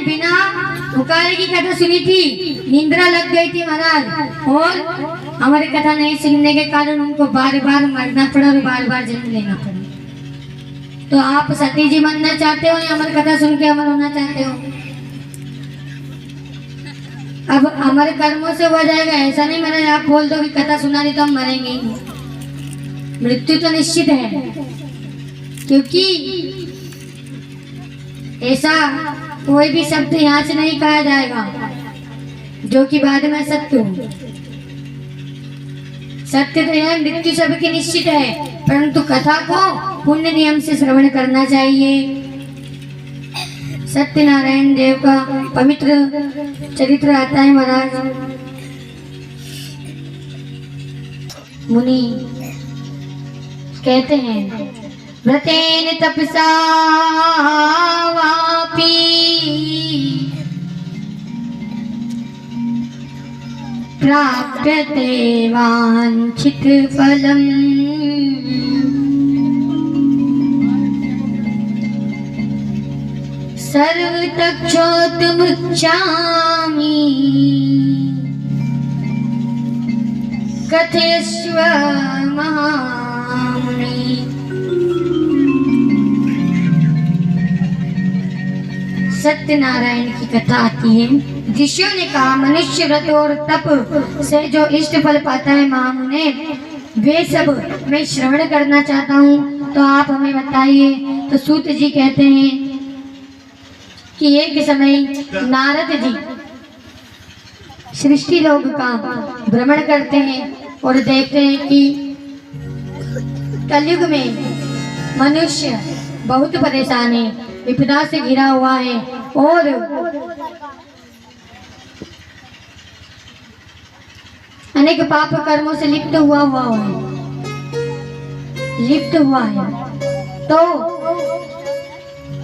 बिना पुकारे की कथा सुनी थी, निंद्रा लग गई थी महाराज, और हमारी कथा नहीं सुनने के कारण उनको बार बार मरना पड़ा और बार बार जन्म लेना पड़ा। तो आप सती जी बनना चाहते हो या हमारी कथा सुन के अमर होना चाहते हो? अब हमारे कर्मों से हो जाएगा ऐसा नहीं महाराज, आप बोल दो कि कथा सुना दी तो हम मरेंगे ही। मृत्यु तो निश्चित है, क्योंकि ऐसा कोई भी शब्द यहाँ से नहीं कहा जाएगा जो कि बाद में सत्य हो। सत्य तो है, मृत्यु सबकी निश्चित है, परंतु कथा को पुण्य नियम से श्रवण करना चाहिए। सत्यनारायण देव का पवित्र चरित्र आता है महाराज। मुनि कहते हैं, व्रतेन तपसा वापि प्राप्यते वांछित फलम् सर्वतक्षोतमुच्चामि कथयस्व महामुनि। सत्यनारायण की कथा आती है। ऋषियों ने कहा, मनुष्य व्रत और तप से जो इष्ट फल पाता है महामुने, वे सब मैं श्रवण करना चाहता हूँ, तो आप हमें बताइए। तो सूत जी कहते हैं कि एक समय नारद जी सृष्टि लोक का भ्रमण करते हैं और देखते हैं कि कलयुग में मनुष्य बहुत परेशान है, विपदा से घिरा हुआ है और अनेक पाप कर्मों से लिप्त हुआ है। तो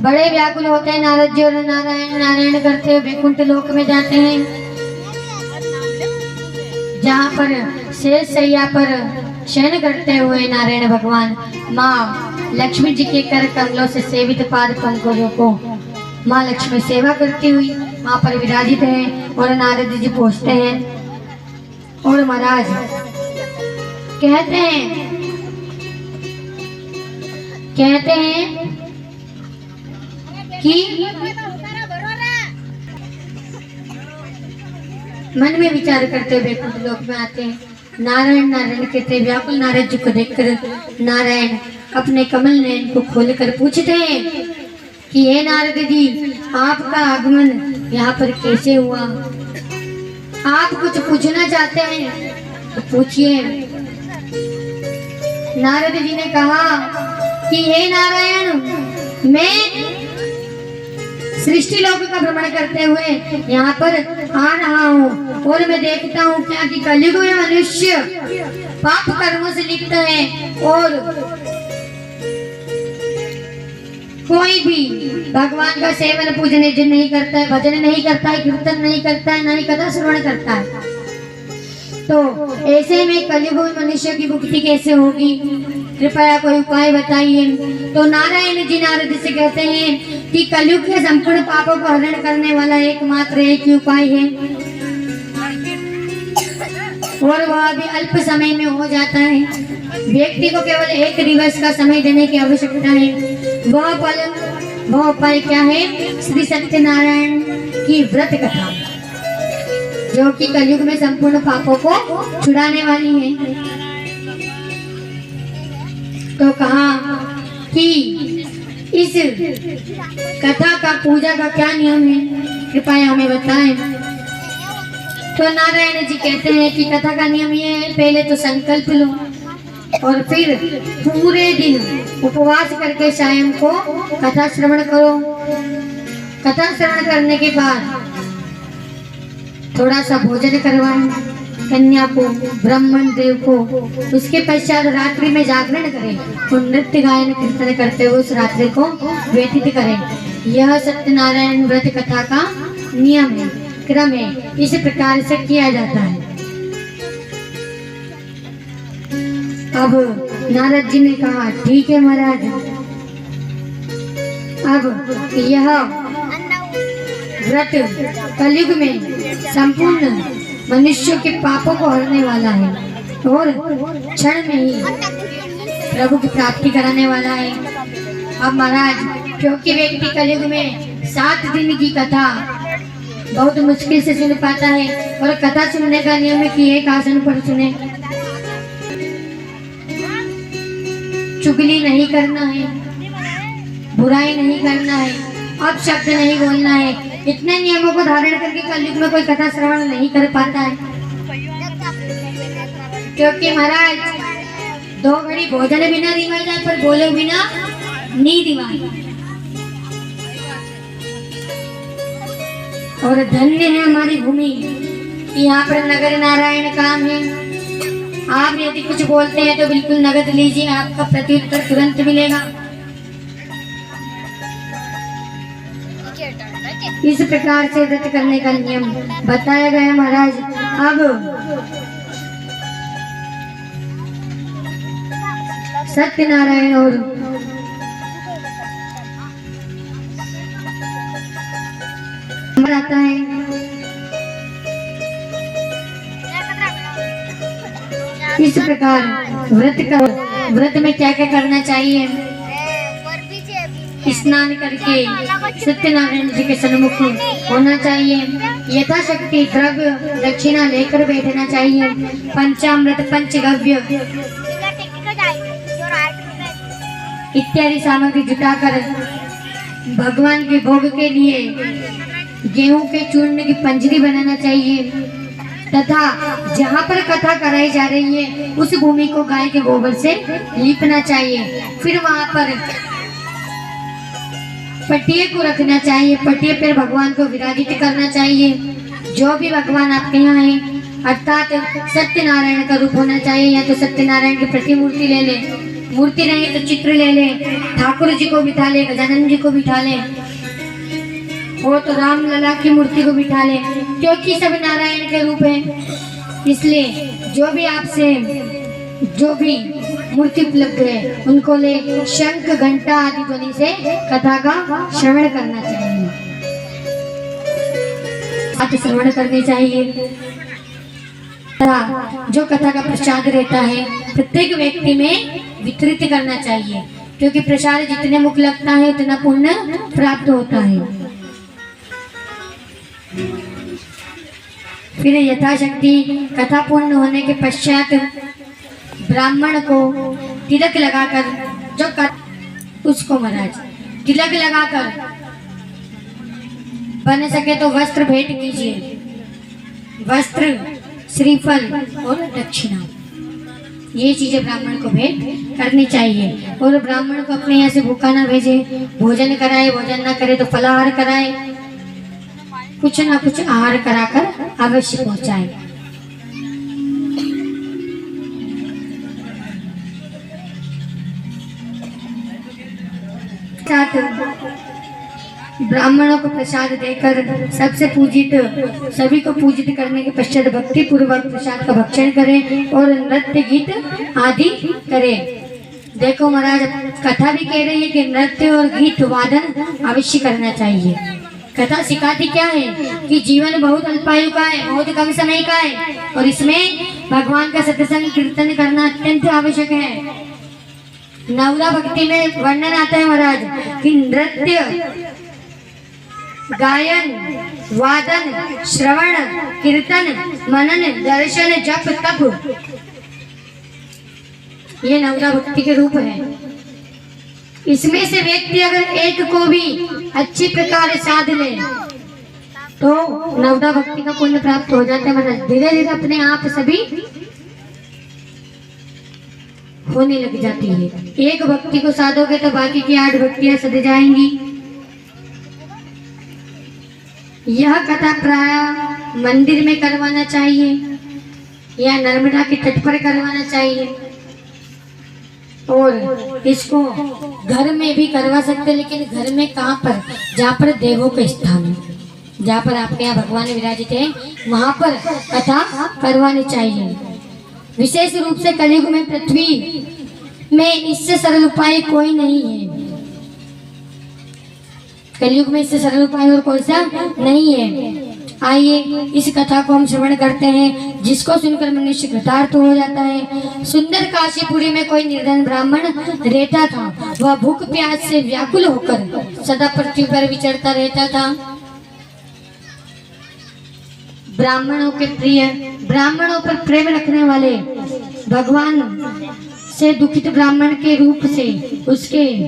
बड़े व्याकुल होते हैं नारद जी और नारायण नारायण करते हुए वैकुंठ लोक में जाते हैं, जहाँ पर शेष शैया पर शयन करते हुए नारायण भगवान माँ लक्ष्मी जी के कर कमलों से सेवित पाद पंकजों को माँ लक्ष्मी सेवा करती हुई वहाँ पर विराजित है। और नारद जी पहुँचते हैं और महाराज कहते हैं कि मन में विचार करते हुए कुछ लोग में आते हैं। नारायण नारायण कहते व्याकुल नारद जी को देखकर नारायण अपने कमल नयन को खोलकर पूछते हैं कि हे नारद जी, आपका आगमन यहाँ पर कैसे हुआ? आप कुछ पूछना चाहते हैं तो पूछिए। नारद जी ने कहा कि हे नारायण, मैं सृष्टि लोक का भ्रमण करते हुए यहाँ पर आ रहा हूँ और मैं देखता हूँ क्या कि कलयुग में मनुष्य पाप कर्मों से लिप्त है और कोई भी भगवान का सेवन पूजन नहीं करता है, भजन नहीं करता है, कीर्तन नहीं करता है, न ही कथा श्रवण करता है। तो ऐसे में कलयुग में मनुष्य की मुक्ति कैसे होगी? कृपया कोई उपाय बताइए। तो नारायण जी नारद से कहते हैं कि कलयुग के संपूर्ण पापों को हरण करने वाला एकमात्र एक ही उपाय है और वह भी अल्प समय में हो जाता है। व्यक्ति को केवल 1 दिवस का समय देने की आवश्यकता है। वह उपाय क्या है? श्री सत्यनारायण की व्रत कथा, जो कि कलयुग में संपूर्ण पापों को छुड़ाने वाली है। तो कहा कि इस कथा का पूजा का क्या नियम है, कृपया हमें बताएं। तो नारायण जी कहते हैं कि कथा का नियम ये है, पहले तो संकल्प लो और फिर पूरे दिन उपवास करके शाम को कथा श्रवण करो। कथा श्रवण करने के बाद थोड़ा सा भोजन करवाएं कन्या को, ब्राह्मण देव को। उसके पश्चात रात्रि में जागरण करें और नृत्य गायन कीर्तन करते हुए उस रात्रि को व्यतीत करें। यह सत्यनारायण व्रत कथा का नियम है, क्रम है। इस प्रकार से किया जाता है। अब नारद जी ने कहा, ठीक है महाराज, अब यह व्रत कलयुग में संपूर्ण मनुष्यों के पापों को हरने वाला है और क्षण में ही प्रभु की प्राप्ति कराने वाला है। अब महाराज, क्योंकि व्यक्ति कलयुग में 7 दिन की कथा बहुत मुश्किल से सुन पाता है और कथा सुनने का नियम है कि एक आसन पर सुने, चुगली नहीं करना है, बुराई नहीं करना है, अब शब्द नहीं बोलना है। इतने नियमों को धारण करके कलयुग में कोई कथा श्रवण नहीं कर पाता है, क्योंकि महाराज 2 घड़ी भोजन बिना दिवाई जाए पर बोले बिना नहीं दिवाई। और धन्य है हमारी भूमि, यहाँ पर नगर नारायण काम है। आप यदि कुछ बोलते हैं तो बिल्कुल नगद लीजिए, आपका प्रत्युत्तर तुरंत मिलेगा। इस प्रकार से व्रत करने का नियम बताया गया महाराज। अब सत्यनारायण और आता है। इस प्रकार व्रत में क्या क्या करना चाहिए? स्नान करके सत्यनारायण जी के सन्मुख होना चाहिए, यथाशक्ति द्रव्य दक्षिणा लेकर बैठना चाहिए, पंचामृत पंचगव्य इत्यादि सामग्री जुटाकर भगवान के भोग के लिए गेहूं के चूर्ण की पंजरी बनाना चाहिए तथा जहाँ पर कथा कराई जा रही है उस भूमि को गाय के गोबर से लीपना चाहिए। फिर वहाँ पर पटिये को रखना चाहिए, पटिये पर भगवान को विराजित करना चाहिए। जो भी भगवान आपके यहाँ है अर्थात सत्यनारायण का रूप होना चाहिए, या तो सत्यनारायण की प्रतिमूर्ति ले ले, मूर्ति नहीं तो चित्र ले ले, ठाकुर जी को बिठा ले, गजानन जी को बिठा ले, वो तो राम लला की मूर्ति को बिठा ले, क्योंकि सब नारायण के रूप है। इसलिए जो भी आपसे जो भी मूर्ति उपलब्ध है उनको ले शंख घंटा आदि ध्वनि से कथा का श्रवण करना चाहिए, अति श्रवण करनी चाहिए। जो कथा का प्रसाद रहता है प्रत्येक व्यक्ति में वितरित करना चाहिए, क्योंकि प्रसाद जितने मुख लगता है उतना पुण्य प्राप्त होता है। फिर यथाशक्ति कथा पूर्ण होने के पश्चात ब्राह्मण को तिलक लगाकर जो उसको महाराज तिलक लगाकर बन सके तो वस्त्र भेंट कीजिए, वस्त्र, श्रीफल और दक्षिणा, ये चीजें ब्राह्मण को भेंट करनी चाहिए। और ब्राह्मण को अपने यहाँ से भूखा ना भेजे, भोजन कराए, भोजन ना करे तो फलाहार कराए, कुछ ना कुछ आहार कराकर अवश्य पहुंचाए। ब्राह्मणों को प्रसाद देकर सबसे पूजित सभी को पूजित करने के पश्चात भक्ति पूर्वक प्रसाद का भक्षण करें और नृत्य गीत आदि करें। देखो महाराज, कथा भी कह रही है कि नृत्य और गीत वादन अवश्य करना चाहिए। कथा सिखाती क्या है कि जीवन बहुत अल्पायु का है, बहुत कम समय का है, और इसमें भगवान का सत्संग कीर्तन करना अत्यंत आवश्यक है। नवदा भक्ति में वर्णन आता है महाराज कि नृत्य, गायन, वादन, श्रवण, कीर्तन, मनन, दर्शन, जप, तप, ये नवदा भक्ति के रूप है। इसमें से व्यक्ति अगर एक को भी अच्छी प्रकार साध ले तो नवदा भक्ति का पुण्य प्राप्त हो जाता है। मतलब धीरे धीरे अपने आप सभी होने लग जाती है। एक भक्ति को साधोगे तो बाकी की 8 भक्तियां सध जाएंगी। यह कथा प्राय मंदिर में करवाना चाहिए या नर्मदा के तट पर करवाना चाहिए, और इसको घर में भी करवा सकते, लेकिन घर में कहाँ पर? जहाँ पर देवों का स्थान है, जहाँ पर आपके यहाँ भगवान विराजित है, वहाँ पर कथा करवानी चाहिए। विशेष रूप से कलयुग में पृथ्वी में इससे सरल उपाय कोई नहीं है। कलयुग में इससे सरल उपाय और कोई सा नहीं है। आइए इस कथा को हम श्रवण करते हैं, जिसको सुनकर मनुष्य कृतार्थ हो जाता है। सुंदर काशीपुरी में कोई निर्धन ब्राह्मण रहता था। वह भूख प्यास से व्याकुल होकर सदा पृथ्वी पर विचरता रहता था। ब्राह्मणों पर प्रेम रखने वाले भगवान से दुखित ब्राह्मण के रूप से उसके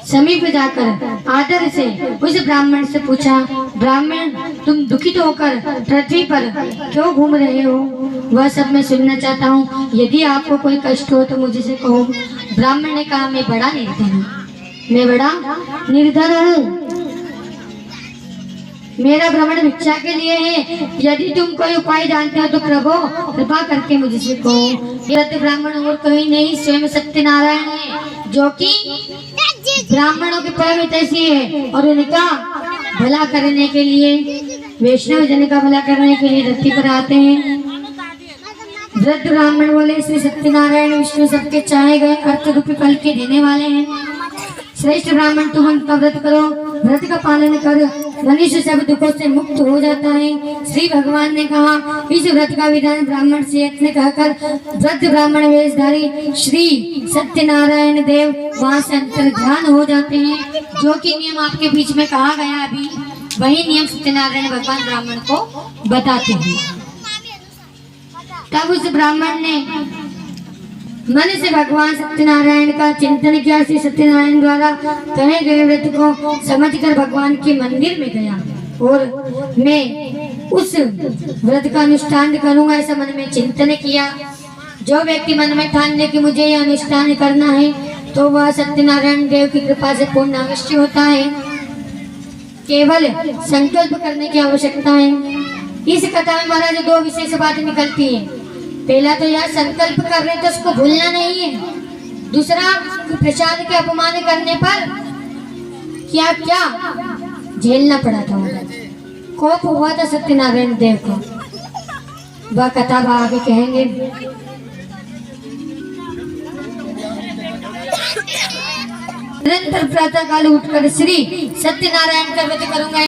समीप जाकर आदर से उस ब्राह्मण से पूछा, ब्राह्मण तुम दुखित होकर पृथ्वी पर क्यों घूम रहे हो? वह सब मैं सुनना चाहता हूँ। यदि आपको कोई कष्ट हो तो मुझसे कहो। ब्राह्मण ने कहा, मैं बड़ा निर्धन हूँ। मेरा भ्रमण भिक्षा के लिए है। यदि तुम कोई उपाय जानते हो तो प्रभु कृपा करके मुझसे कहो। यह ब्राह्मण और कहीं नहीं, स्वयं सत्यनारायण है, जो कि ब्राह्मणों के परम हितैषी है और उनका भला करने के लिए, वैष्णव जन का भला करने के लिए धरती पर आते हैं। वृद्ध ब्राह्मण बोले, श्री सत्यनारायण विष्णु सबके चाहे गए अर्थ रूपी फल के देने वाले हैं। श्रेष्ठ ब्राह्मण तुम उनका व्रत करो, व्रत का पालन कर मनुष्य सब दुखों से मुक्त हो जाता है। श्री भगवान ने कहा, इस व्रत का विधान ब्राह्मण से यत्न कहकर वृद्ध ब्राह्मण वेशधारी श्री सत्यनारायण देव वहाँ से अंतर ध्यान हो जाते हैं। जो कि नियम आपके बीच में कहा गया अभी, वही नियम सत्यनारायण भगवान ब्राह्मण को बताते हैं। तब उस ब्राह्मण ने मन से भगवान सत्यनारायण का चिंतन किया। श्री सत्यनारायण द्वारा कहे गए व्रत को समझकर भगवान के मंदिर में गया और मैं उस व्रत का अनुष्ठान करूंगा, ऐसा मन में चिंतन किया। जो व्यक्ति मन में ठान ले कि मुझे यह अनुष्ठान करना है, तो वह सत्यनारायण देव की कृपा से पूर्ण अवश्य होता है। केवल संकल्प करने की आवश्यकता है। इस कथा में महाराज दो विशेष बातें निकलती है। पहला तो यह संकल्प कर रहे तो उसको भूलना नहीं है। दूसरा, प्रसाद के अपमान करने पर क्या क्या झेलना पड़ा था। कोप हुआ था सत्यनारायण देव को। वह कथा आगे कहेंगे। निरंतर प्रातः काल उठकर श्री सत्यनारायण का व्रत करूंगा।